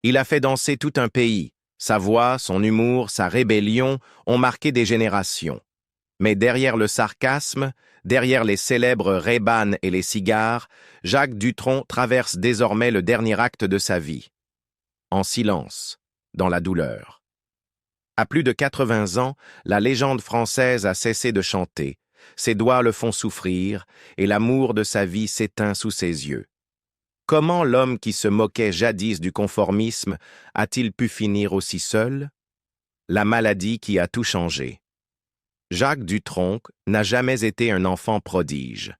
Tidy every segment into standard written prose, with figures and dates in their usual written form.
Il a fait danser tout un pays. Sa voix, son humour, sa rébellion ont marqué des générations. Mais derrière le sarcasme, derrière les célèbres Ray-Ban et les cigares, Jacques Dutronc traverse désormais le dernier acte de sa vie. En silence, dans la douleur. À plus de 80 ans, la légende française a cessé de chanter. Ses doigts le font souffrir, et l'amour de sa vie s'éteint sous ses yeux. Comment l'homme qui se moquait jadis du conformisme a-t-il pu finir aussi seul? La maladie qui a tout changé. Jacques Dutronc n'a jamais été un enfant prodige.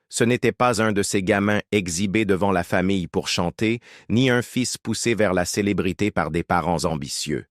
Ce n'était pas un de ces gamins exhibés devant la famille pour chanter, ni un fils poussé vers la célébrité par des parents ambitieux.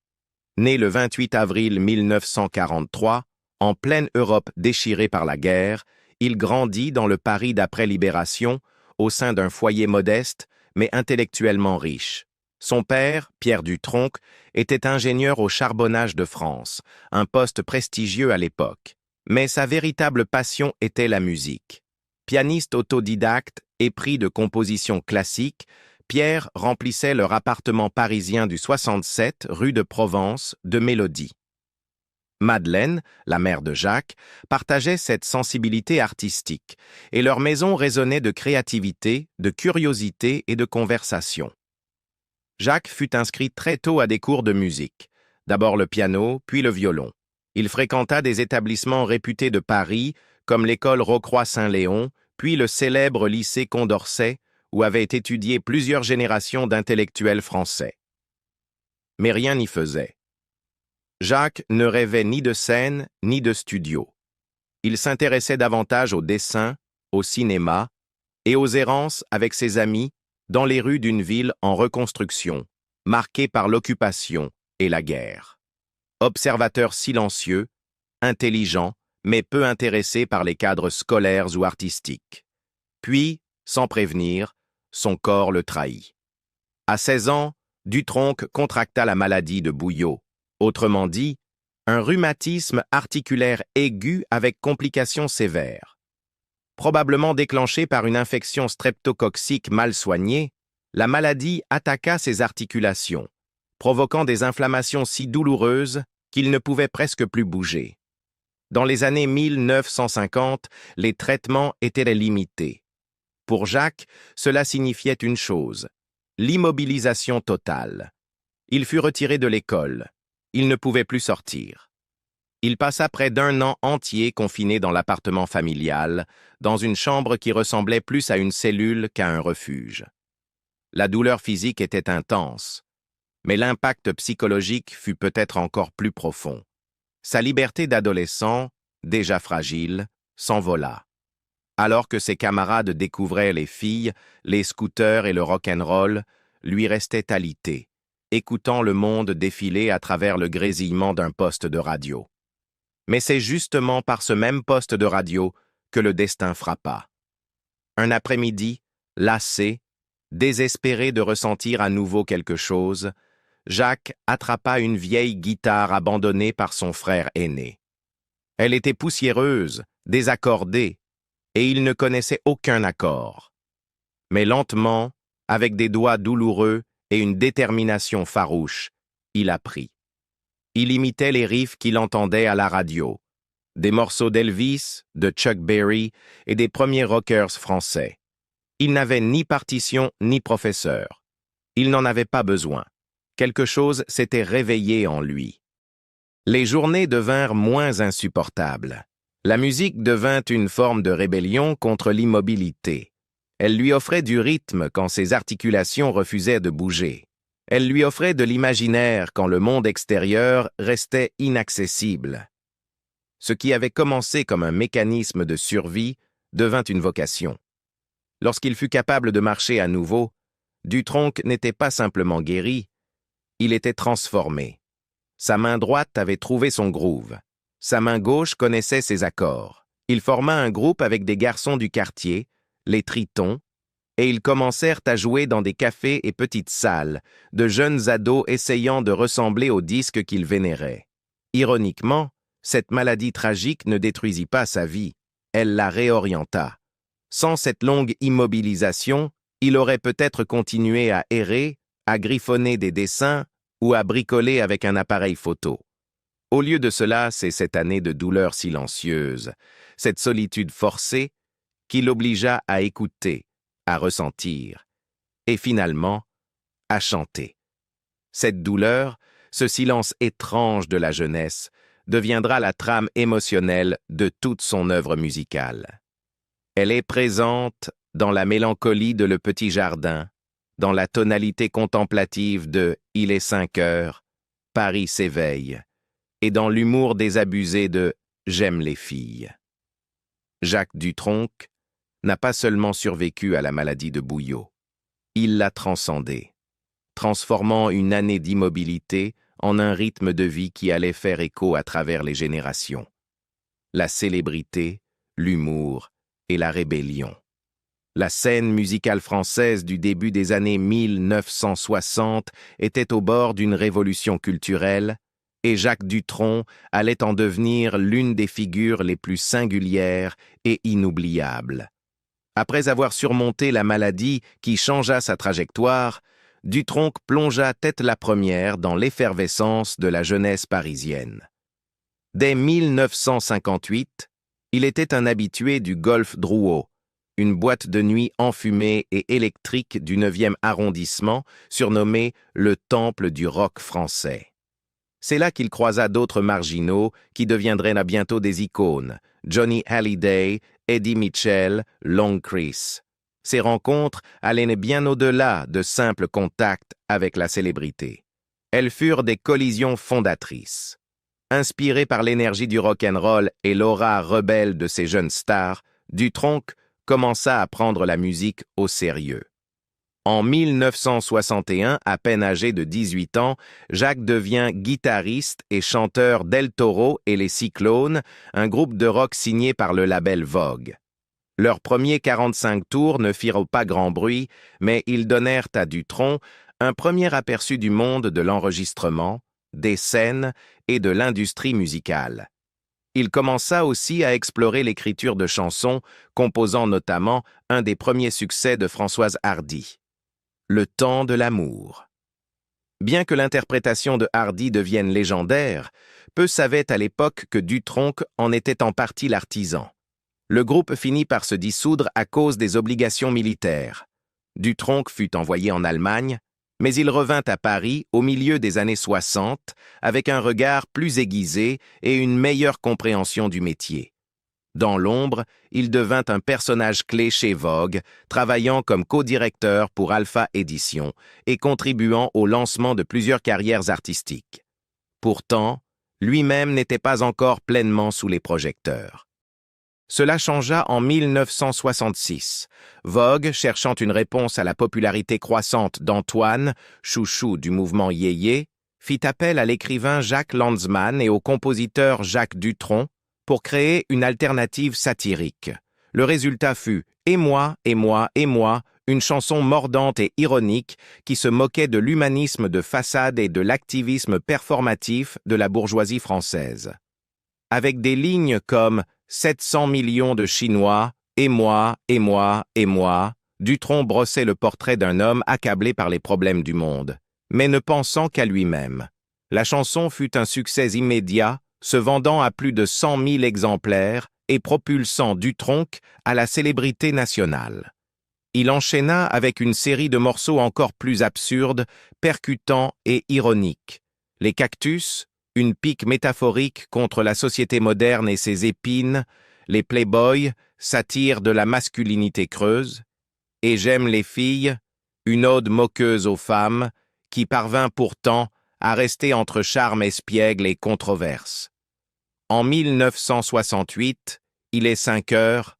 Né le 28 avril 1943, en pleine Europe déchirée par la guerre, il grandit dans le Paris d'après-libération, au sein d'un foyer modeste, mais intellectuellement riche. Son père, Pierre Dutronc, était ingénieur au charbonnage de France, un poste prestigieux à l'époque. Mais sa véritable passion était la musique. Pianiste autodidacte, épris de composition classique, Pierre remplissait leur appartement parisien du 67, rue de Provence, de mélodies. Madeleine, la mère de Jacques, partageait cette sensibilité artistique, et leur maison résonnait de créativité, de curiosité et de conversation. Jacques fut inscrit très tôt à des cours de musique, d'abord le piano, puis le violon. Il fréquenta des établissements réputés de Paris, comme l'école Rocroi-Saint-Léon, puis le célèbre lycée Condorcet, où avaient étudié plusieurs générations d'intellectuels français. Mais rien n'y faisait. Jacques ne rêvait ni de scène, ni de studio. Il s'intéressait davantage au dessin, au cinéma et aux errances avec ses amis dans les rues d'une ville en reconstruction, marquée par l'occupation et la guerre. Observateur silencieux, intelligent, mais peu intéressé par les cadres scolaires ou artistiques. Puis, sans prévenir, son corps le trahit. À 16 ans, Dutronc contracta la maladie de Bouillot, autrement dit, un rhumatisme articulaire aigu avec complications sévères. Probablement déclenchée par une infection streptococcique mal soignée, la maladie attaqua ses articulations, provoquant des inflammations si douloureuses qu'il ne pouvait presque plus bouger. Dans les années 1950, les traitements étaient limités. Pour Jacques, cela signifiait une chose, l'immobilisation totale. Il fut retiré de l'école. Il ne pouvait plus sortir. Il passa près d'1 an entier confiné dans l'appartement familial, dans une chambre qui ressemblait plus à une cellule qu'à un refuge. La douleur physique était intense, mais l'impact psychologique fut peut-être encore plus profond. Sa liberté d'adolescent, déjà fragile, s'envola. Alors que ses camarades découvraient les filles, les scooters et le rock'n'roll, lui restait alité, écoutant le monde défiler à travers le grésillement d'un poste de radio. Mais c'est justement par ce même poste de radio que le destin frappa. Un après-midi, lassé, désespéré de ressentir à nouveau quelque chose, Jacques attrapa une vieille guitare abandonnée par son frère aîné. Elle était poussiéreuse, désaccordée, et il ne connaissait aucun accord. Mais lentement, avec des doigts douloureux et une détermination farouche, il apprit. Il imitait les riffs qu'il entendait à la radio, des morceaux d'Elvis, de Chuck Berry et des premiers rockers français. Il n'avait ni partition ni professeur. Il n'en avait pas besoin. Quelque chose s'était réveillé en lui. Les journées devinrent moins insupportables. La musique devint une forme de rébellion contre l'immobilité. Elle lui offrait du rythme quand ses articulations refusaient de bouger. Elle lui offrait de l'imaginaire quand le monde extérieur restait inaccessible. Ce qui avait commencé comme un mécanisme de survie devint une vocation. Lorsqu'il fut capable de marcher à nouveau, Dutronc n'était pas simplement guéri, il était transformé. Sa main droite avait trouvé son groove. Sa main gauche connaissait ses accords. Il forma un groupe avec des garçons du quartier, les Tritons, et ils commencèrent à jouer dans des cafés et petites salles, de jeunes ados essayant de ressembler aux disques qu'ils vénéraient. Ironiquement, cette maladie tragique ne détruisit pas sa vie, elle la réorienta. Sans cette longue immobilisation, il aurait peut-être continué à errer, à griffonner des dessins ou à bricoler avec un appareil photo. Au lieu de cela, c'est cette année de douleur silencieuse, cette solitude forcée qui l'obligea à écouter, à ressentir, et finalement, à chanter. Cette douleur, ce silence étrange de la jeunesse, deviendra la trame émotionnelle de toute son œuvre musicale. Elle est présente dans la mélancolie de Le Petit Jardin, dans la tonalité contemplative de Il est 5 heures, Paris s'éveille, et dans l'humour désabusé de J'aime les filles. Jacques Dutronc n'a pas seulement survécu à la maladie de Bouillot, il l'a transcendée, transformant une année d'immobilité en un rythme de vie qui allait faire écho à travers les générations. La célébrité, l'humour et la rébellion. La scène musicale française du début des années 1960 était au bord d'une révolution culturelle, et Jacques Dutronc allait en devenir l'une des figures les plus singulières et inoubliables. Après avoir surmonté la maladie qui changea sa trajectoire, Dutronc plongea tête la première dans l'effervescence de la jeunesse parisienne. Dès 1958, il était un habitué du Golf Drouot, une boîte de nuit enfumée et électrique du 9e arrondissement, surnommée le Temple du rock français. C'est là qu'il croisa d'autres marginaux qui deviendraient bientôt des icônes, Johnny Hallyday, Eddie Mitchell, Long Chris. Ces rencontres allaient bien au-delà de simples contacts avec la célébrité. Elles furent des collisions fondatrices. Inspiré par l'énergie du rock'n'roll et l'aura rebelle de ces jeunes stars, Dutronc commença à prendre la musique au sérieux. En 1961, à peine âgé de 18 ans, Jacques devient guitariste et chanteur d'El Toro et les Cyclones, un groupe de rock signé par le label Vogue. Leurs premiers 45 tours ne firent pas grand bruit, mais ils donnèrent à Dutronc un premier aperçu du monde de l'enregistrement, des scènes et de l'industrie musicale. Il commença aussi à explorer l'écriture de chansons, composant notamment un des premiers succès de Françoise Hardy. Le temps de l'amour. Bien que l'interprétation de Hardy devienne légendaire, peu savaient à l'époque que Dutronc en était en partie l'artisan. Le groupe finit par se dissoudre à cause des obligations militaires. Dutronc fut envoyé en Allemagne, mais il revint à Paris au milieu des années 60 avec un regard plus aiguisé et une meilleure compréhension du métier. Dans l'ombre, il devint un personnage clé chez Vogue, travaillant comme co-directeur pour Alpha Éditions et contribuant au lancement de plusieurs carrières artistiques. Pourtant, lui-même n'était pas encore pleinement sous les projecteurs. Cela changea en 1966. Vogue, cherchant une réponse à la popularité croissante d'Antoine, chouchou du mouvement Yéyé, fit appel à l'écrivain Jacques Lanzmann et au compositeur Jacques Dutronc pour créer une alternative satirique. Le résultat fut « Et moi, et moi, et moi », une chanson mordante et ironique qui se moquait de l'humanisme de façade et de l'activisme performatif de la bourgeoisie française. Avec des lignes comme « 700 millions de Chinois, et moi, et moi, et moi », Dutronc brossait le portrait d'un homme accablé par les problèmes du monde, mais ne pensant qu'à lui-même. La chanson fut un succès immédiat, se vendant à plus de 100 000 exemplaires et propulsant Dutronc à la célébrité nationale. Il enchaîna avec une série de morceaux encore plus absurdes, percutants et ironiques. Les Cactus, une pique métaphorique contre la société moderne et ses épines, les Playboys, satire de la masculinité creuse, et J'aime les filles, une ode moqueuse aux femmes, qui parvint pourtant à rester entre charme espiègle et controverse. En 1968, Il est 5 heures,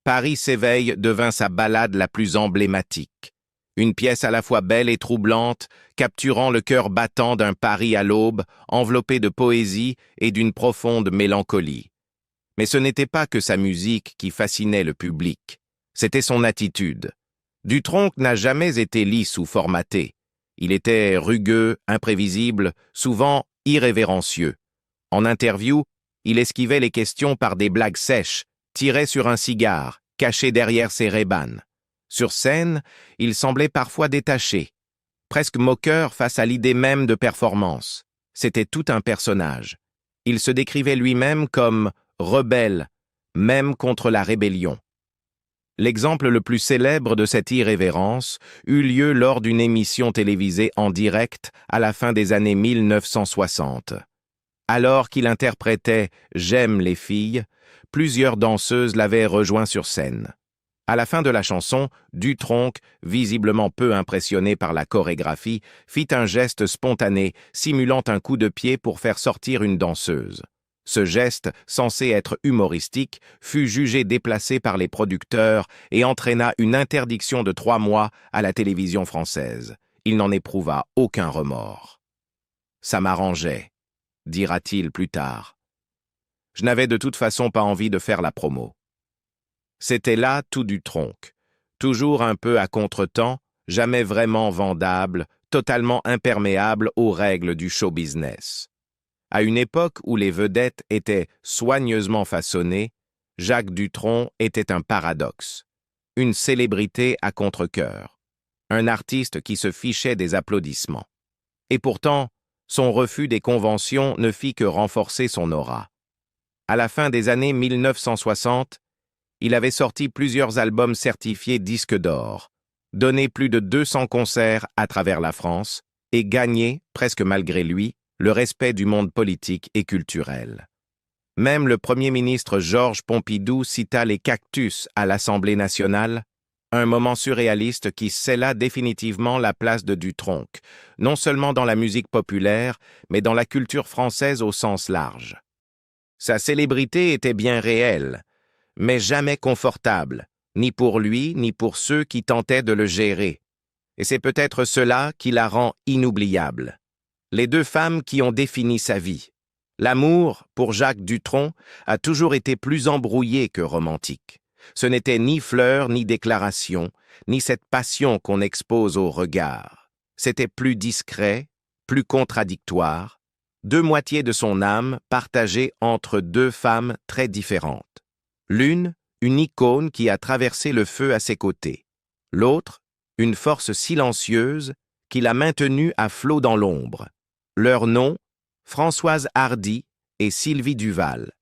Paris s'éveille devint sa ballade la plus emblématique. Une pièce à la fois belle et troublante, capturant le cœur battant d'un Paris à l'aube, enveloppé de poésie et d'une profonde mélancolie. Mais ce n'était pas que sa musique qui fascinait le public, c'était son attitude. Dutronc n'a jamais été lisse ou formaté. Il était rugueux, imprévisible, souvent irrévérencieux. En interview, il esquivait les questions par des blagues sèches, tirait sur un cigare, caché derrière ses Ray-Ban. Sur scène, il semblait parfois détaché. presque moqueur face à l'idée même de performance. C'était tout un personnage. Il se décrivait lui-même comme « rebelle », même contre la rébellion. L'exemple le plus célèbre de cette irrévérence eut lieu lors d'une émission télévisée en direct à la fin des années 1960. Alors qu'il interprétait « J'aime les filles », plusieurs danseuses l'avaient rejoint sur scène. À la fin de la chanson, Dutronc, visiblement peu impressionné par la chorégraphie, fit un geste spontané, simulant un coup de pied pour faire sortir une danseuse. Ce geste, censé être humoristique, fut jugé déplacé par les producteurs et entraîna une interdiction de 3 mois à la télévision française. Il n'en éprouva aucun remords. « Ça m'arrangeait », dira-t-il plus tard. « Je n'avais de toute façon pas envie de faire la promo. » C'était là tout Dutronc, toujours un peu à contretemps, jamais vraiment vendable, totalement imperméable aux règles du show business. À une époque où les vedettes étaient soigneusement façonnées, Jacques Dutronc était un paradoxe, une célébrité à contre-cœur, un artiste qui se fichait des applaudissements. Et pourtant, son refus des conventions ne fit que renforcer son aura. À la fin des années 1960, il avait sorti plusieurs albums certifiés disques d'or, donné plus de 200 concerts à travers la France et gagné, presque malgré lui, le respect du monde politique et culturel. Même le Premier ministre Georges Pompidou cita les Cactus à l'Assemblée nationale, un moment surréaliste qui scella définitivement la place de Dutronc, non seulement dans la musique populaire, mais dans la culture française au sens large. Sa célébrité était bien réelle, mais jamais confortable, ni pour lui, ni pour ceux qui tentaient de le gérer. Et c'est peut-être cela qui la rend inoubliable. Les 2 femmes qui ont défini sa vie. L'amour, pour Jacques Dutronc, a toujours été plus embrouillé que romantique. Ce n'était ni fleurs, ni déclarations, ni cette passion qu'on expose au regard. C'était plus discret, plus contradictoire, 2 moitiés de son âme partagées entre 2 femmes très différentes. L'une, une icône qui a traversé le feu à ses côtés. L'autre, une force silencieuse qui l'a maintenue à flot dans l'ombre. Leurs noms, Françoise Hardy et Sylvie Duval.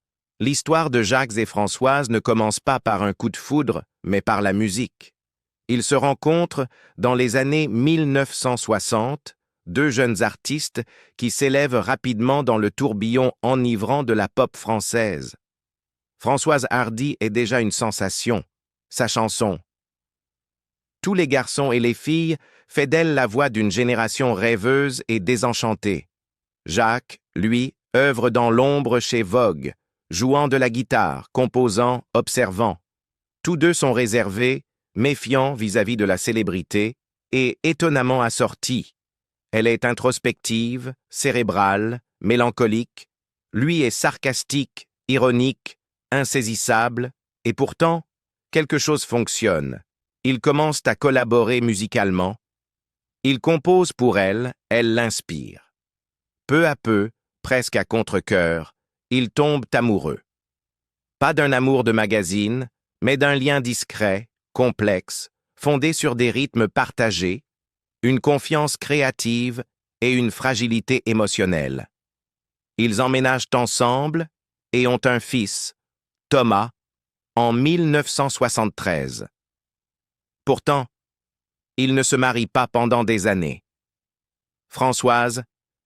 L'histoire de Jacques et Françoise ne commence pas par un coup de foudre, mais par la musique. Ils se rencontrent dans les années 1960, 2 jeunes artistes qui s'élèvent rapidement dans le tourbillon enivrant de la pop française. Françoise Hardy est déjà une sensation. Sa chanson « Tous les garçons et les filles » fait d'elle la voix d'une génération rêveuse et désenchantée. Jacques, lui, œuvre dans l'ombre chez Vogue, jouant de la guitare, composant, observant. Tous 2 sont réservés, méfiants vis-à-vis de la célébrité et étonnamment assortis. Elle est introspective, cérébrale, mélancolique. Lui est sarcastique, ironique, insaisissable, et pourtant, quelque chose fonctionne. Ils commencent à collaborer musicalement. Il compose pour elle, elle l'inspire. Peu à peu, presque à contre-cœur, ils tombent amoureux. Pas d'un amour de magazine, mais d'un lien discret, complexe, fondé sur des rythmes partagés, une confiance créative et une fragilité émotionnelle. Ils emménagent ensemble et ont un fils, Thomas, en 1973. Pourtant, ils ne se marient pas pendant des années. Françoise,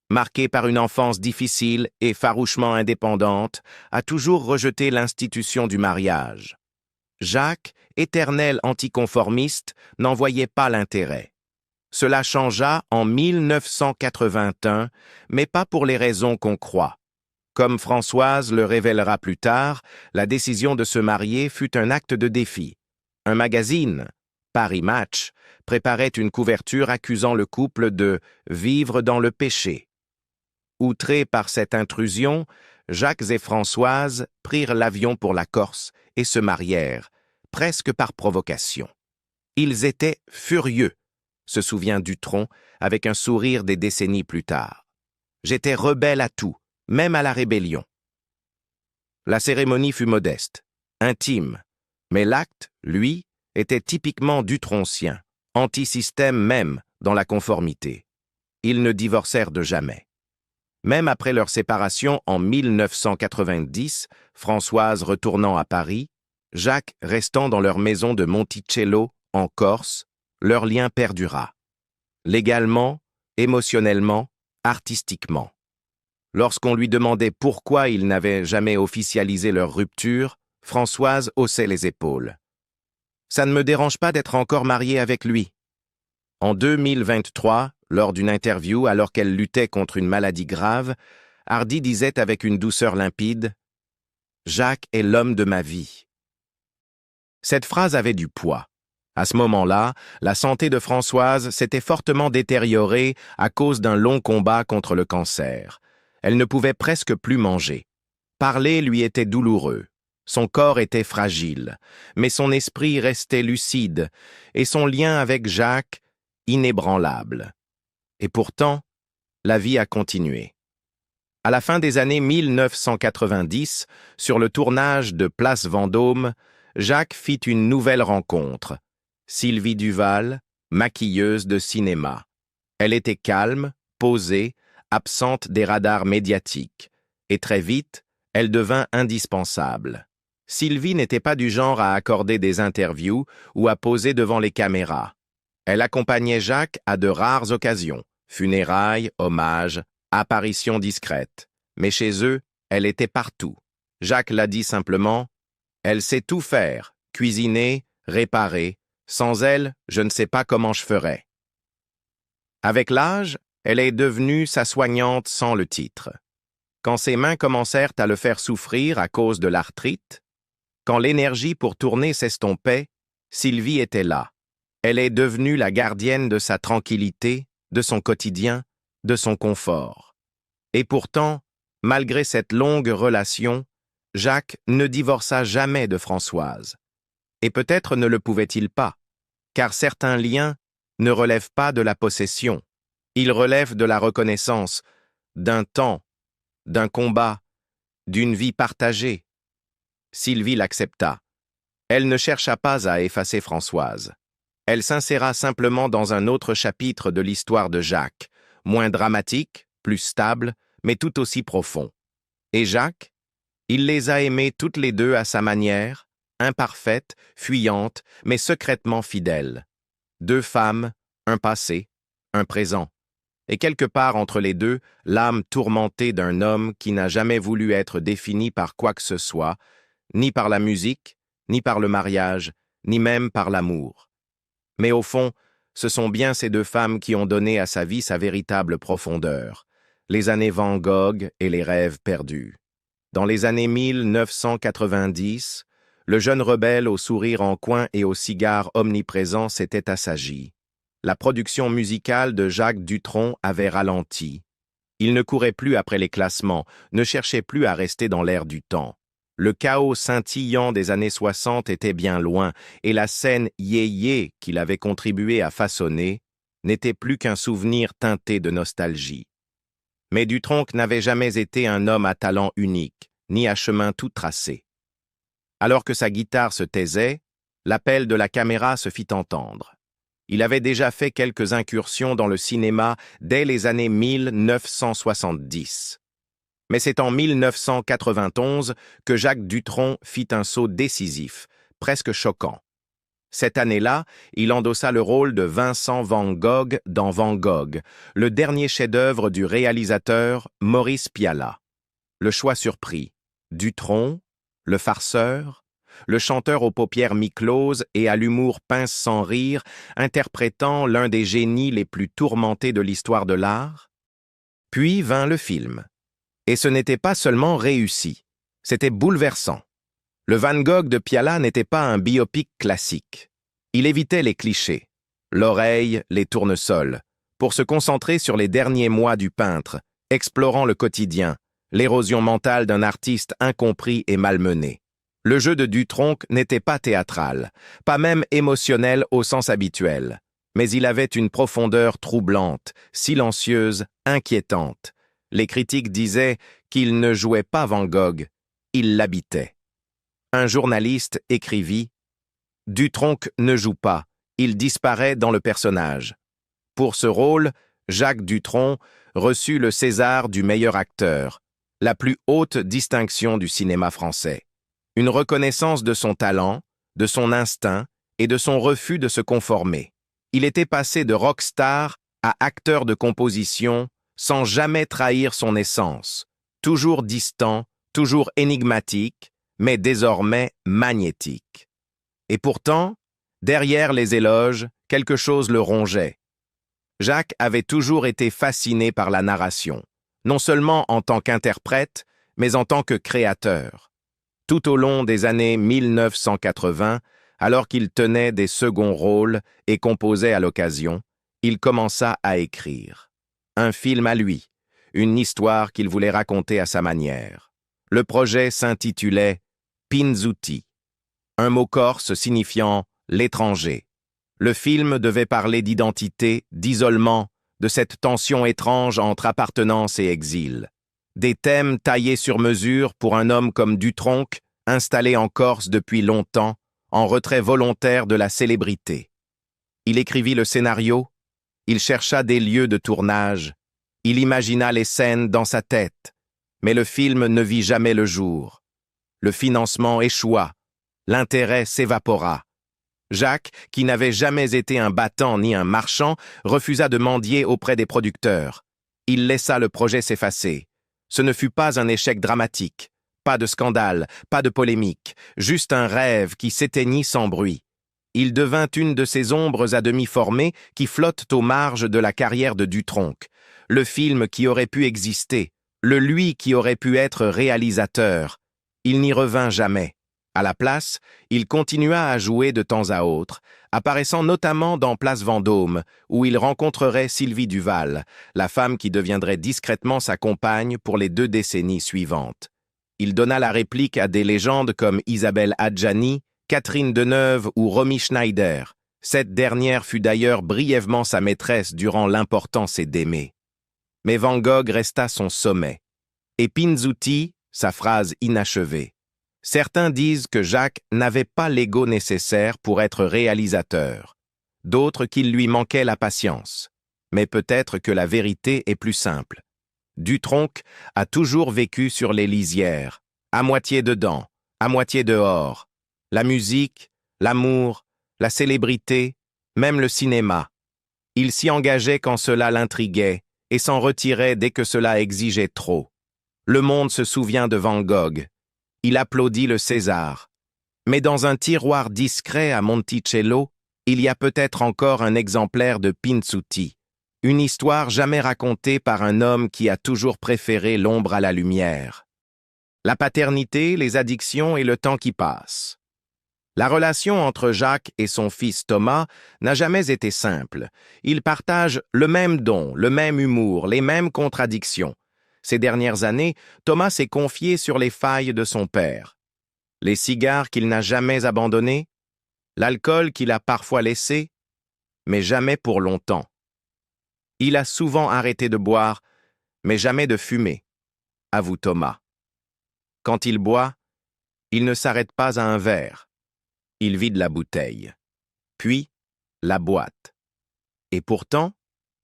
marquée par une enfance difficile et farouchement indépendante, a toujours rejeté l'institution du mariage. Jacques, éternel anticonformiste, n'en voyait pas l'intérêt. Cela changea en 1981, mais pas pour les raisons qu'on croit. Comme Françoise le révélera plus tard, la décision de se marier fut un acte de défi. Un magazine, Paris Match, préparait une couverture accusant le couple de « vivre dans le péché ». Outrés par cette intrusion, Jacques et Françoise prirent l'avion pour la Corse et se marièrent, presque par provocation. Ils étaient furieux, se souvient Dutronc avec un sourire des décennies plus tard. J'étais rebelle à tout, même à la rébellion. La cérémonie fut modeste, intime, mais l'acte, lui, était typiquement dutroncien, anti-système même, dans la conformité. Ils ne divorcèrent de jamais. Même après leur séparation en 1990, Françoise retournant à Paris, Jacques restant dans leur maison de Monticello, en Corse, leur lien perdura. Légalement, émotionnellement, artistiquement. Lorsqu'on lui demandait pourquoi ils n'avaient jamais officialisé leur rupture, Françoise haussait les épaules. « Ça ne me dérange pas d'être encore mariée avec lui. » En 2023, lors d'une interview alors qu'elle luttait contre une maladie grave, Hardy disait avec une douceur limpide « Jacques est l'homme de ma vie. » Cette phrase avait du poids. À ce moment-là, la santé de Françoise s'était fortement détériorée à cause d'un long combat contre le cancer. Elle ne pouvait presque plus manger. Parler lui était douloureux. Son corps était fragile, mais son esprit restait lucide et son lien avec Jacques inébranlable. Et pourtant, la vie a continué. À la fin des années 1990, sur le tournage de Place Vendôme, Jacques fit une nouvelle rencontre. Sylvie Duval, maquilleuse de cinéma. Elle était calme, posée, absente des radars médiatiques. Et très vite, elle devint indispensable. Sylvie n'était pas du genre à accorder des interviews ou à poser devant les caméras. Elle accompagnait Jacques à de rares occasions, funérailles, hommages, apparitions discrètes. Mais chez eux, elle était partout. Jacques l'a dit simplement, « Elle sait tout faire, cuisiner, réparer. Sans elle, je ne sais pas comment je ferais. » Avec l'âge, elle est devenue sa soignante sans le titre. Quand ses mains commencèrent à le faire souffrir à cause de l'arthrite, quand l'énergie pour tourner s'estompait, Sylvie était là. Elle est devenue la gardienne de sa tranquillité, de son quotidien, de son confort. Et pourtant, malgré cette longue relation, Jacques ne divorça jamais de Françoise. Et peut-être ne le pouvait-il pas, car certains liens ne relèvent pas de la possession. Ils relèvent de la reconnaissance, d'un temps, d'un combat, d'une vie partagée. Sylvie l'accepta. Elle ne chercha pas à effacer Françoise. Elle s'inséra simplement dans un autre chapitre de l'histoire de Jacques, moins dramatique, plus stable, mais tout aussi profond. Et Jacques, il les a aimées toutes les deux à sa manière, imparfaite, fuyante, mais secrètement fidèle. Deux femmes, un passé, un présent. Et quelque part entre les deux, l'âme tourmentée d'un homme qui n'a jamais voulu être défini par quoi que ce soit, ni par la musique, ni par le mariage, ni même par l'amour. Mais au fond, ce sont bien ces deux femmes qui ont donné à sa vie sa véritable profondeur, les années Van Gogh et les rêves perdus. Dans les années 1990, le jeune rebelle au sourire en coin et au cigare omniprésent s'était assagi. La production musicale de Jacques Dutronc avait ralenti. Il ne courait plus après les classements, ne cherchait plus à rester dans l'air du temps. Le chaos scintillant des années 60 était bien loin, et la scène yéyé qu'il avait contribué à façonner n'était plus qu'un souvenir teinté de nostalgie. Mais Dutronc n'avait jamais été un homme à talent unique, ni à chemin tout tracé. Alors que sa guitare se taisait, l'appel de la caméra se fit entendre. Il avait déjà fait quelques incursions dans le cinéma dès les années 1970. Mais c'est en 1991 que Jacques Dutronc fit un saut décisif, presque choquant. Cette année-là, il endossa le rôle de Vincent Van Gogh dans Van Gogh, le dernier chef-d'œuvre du réalisateur Maurice Pialat. Le choix surpris, Dutronc, le farceur, le chanteur aux paupières mi-closes et à l'humour pince sans rire, interprétant l'un des génies les plus tourmentés de l'histoire de l'art. Puis vint le film. Et ce n'était pas seulement réussi, c'était bouleversant. Le Van Gogh de Pialat n'était pas un biopic classique. Il évitait les clichés, l'oreille, les tournesols, pour se concentrer sur les derniers mois du peintre, explorant le quotidien, l'érosion mentale d'un artiste incompris et malmené. Le jeu de Dutronc n'était pas théâtral, pas même émotionnel au sens habituel, mais il avait une profondeur troublante, silencieuse, inquiétante. Les critiques disaient qu'il ne jouait pas Van Gogh, il l'habitait. Un journaliste écrivit « Dutronc ne joue pas, il disparaît dans le personnage ». Pour ce rôle, Jacques Dutronc reçut le César du meilleur acteur, la plus haute distinction du cinéma français. Une reconnaissance de son talent, de son instinct et de son refus de se conformer. Il était passé de rockstar à acteur de composition sans jamais trahir son essence, toujours distant, toujours énigmatique, mais désormais magnétique. Et pourtant, derrière les éloges, quelque chose le rongeait. Jacques avait toujours été fasciné par la narration, non seulement en tant qu'interprète, mais en tant que créateur. Tout au long des années 1980, alors qu'il tenait des seconds rôles et composait à l'occasion, il commença à écrire. Un film à lui, une histoire qu'il voulait raconter à sa manière. Le projet s'intitulait Pinzuti, un mot corse signifiant l'étranger. Le film devait parler d'identité, d'isolement, de cette tension étrange entre appartenance et exil. Des thèmes taillés sur mesure pour un homme comme Dutronc, installé en Corse depuis longtemps, en retrait volontaire de la célébrité. Il écrivit le scénario, il chercha des lieux de tournage, il imagina les scènes dans sa tête, mais le film ne vit jamais le jour. Le financement échoua, l'intérêt s'évapora. Jacques, qui n'avait jamais été un battant ni un marchand, refusa de mendier auprès des producteurs. Il laissa le projet s'effacer. Ce ne fut pas un échec dramatique, pas de scandale, pas de polémique, juste un rêve qui s'éteignit sans bruit. Il devint une de ces ombres à demi formées qui flottent aux marges de la carrière de Dutronc, le film qui aurait pu exister, le lui qui aurait pu être réalisateur. Il n'y revint jamais. À la place, il continua à jouer de temps à autre, apparaissant notamment dans Place Vendôme, où il rencontrerait Sylvie Duval, la femme qui deviendrait discrètement sa compagne pour les 2 décennies suivantes. Il donna la réplique à des légendes comme Isabelle Adjani, Catherine Deneuve ou Romy Schneider. Cette dernière fut d'ailleurs brièvement sa maîtresse durant l'importance et d'aimer. Mais Van Gogh resta son sommet. Et Pinzuti, sa phrase inachevée. Certains disent que Jacques n'avait pas l'ego nécessaire pour être réalisateur, d'autres qu'il lui manquait la patience. Mais peut-être que la vérité est plus simple. Dutronc a toujours vécu sur les lisières, à moitié dedans, à moitié dehors. La musique, l'amour, la célébrité, même le cinéma. Il s'y engageait quand cela l'intriguait et s'en retirait dès que cela exigeait trop. Le monde se souvient de Van Gogh. Il applaudit le César. Mais dans un tiroir discret à Monticello, il y a peut-être encore un exemplaire de Pinzuti, une histoire jamais racontée par un homme qui a toujours préféré l'ombre à la lumière. La paternité, les addictions et le temps qui passe. La relation entre Jacques et son fils Thomas n'a jamais été simple. Ils partagent le même don, le même humour, les mêmes contradictions. Ces dernières années, Thomas s'est confié sur les failles de son père. Les cigares qu'il n'a jamais abandonnés, l'alcool qu'il a parfois laissé, mais jamais pour longtemps. Il a souvent arrêté de boire, mais jamais de fumer, avoue Thomas. Quand il boit, il ne s'arrête pas à un verre. Il vide la bouteille, puis la boîte. Et pourtant,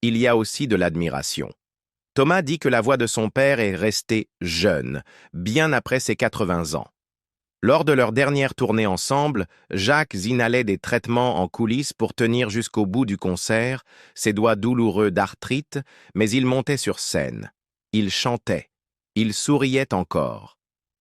il y a aussi de l'admiration. Thomas dit que la voix de son père est restée jeune, bien après ses 80 ans. Lors de leur dernière tournée ensemble, Jacques inhalait des traitements en coulisses pour tenir jusqu'au bout du concert, ses doigts douloureux d'arthrite, mais il montait sur scène. Il chantait. Il souriait encore.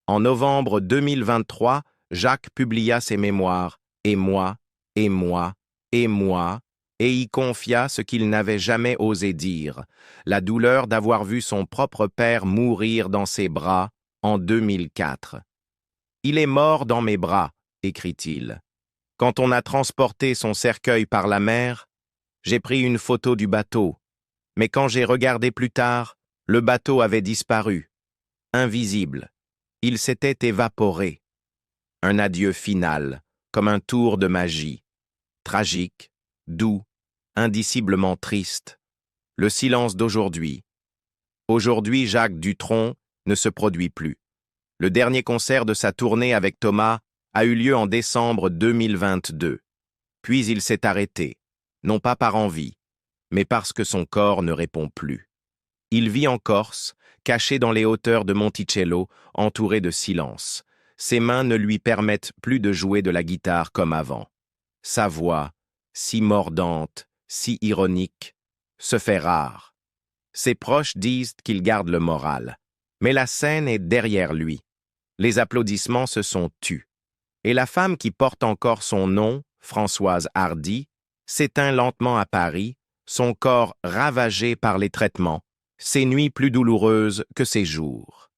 En novembre 2023, Jacques publia ses mémoires « Et moi, et moi, et moi », et y confia ce qu'il n'avait jamais osé dire, la douleur d'avoir vu son propre père mourir dans ses bras en 2004. « Il est mort dans mes bras », écrit-il. Quand on a transporté son cercueil par la mer, j'ai pris une photo du bateau, mais quand j'ai regardé plus tard, le bateau avait disparu, invisible. Il s'était évaporé. Un adieu final, comme un tour de magie, tragique, doux, indiciblement triste. Le silence d'aujourd'hui. Aujourd'hui, Jacques Dutronc ne se produit plus. Le dernier concert de sa tournée avec Thomas a eu lieu en décembre 2022. Puis il s'est arrêté, non pas par envie, mais parce que son corps ne répond plus. Il vit en Corse, caché dans les hauteurs de Monticello, entouré de silence. Ses mains ne lui permettent plus de jouer de la guitare comme avant. Sa voix, si mordante, si ironique, se fait rare. Ses proches disent qu'il garde le moral. Mais la scène est derrière lui. Les applaudissements se sont tus. Et la femme qui porte encore son nom, Françoise Hardy, s'éteint lentement à Paris, son corps ravagé par les traitements, ses nuits plus douloureuses que ses jours.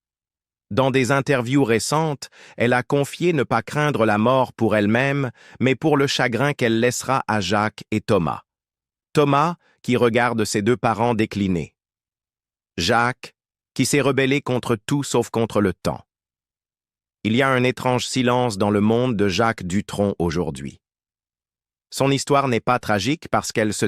Dans des interviews récentes, elle a confié ne pas craindre la mort pour elle-même, mais pour le chagrin qu'elle laissera à Jacques et Thomas. Thomas, qui regarde ses deux parents décliner. Jacques, qui s'est rebellé contre tout sauf contre le temps. Il y a un étrange silence dans le monde de Jacques Dutronc aujourd'hui. Son histoire n'est pas tragique parce qu'elle se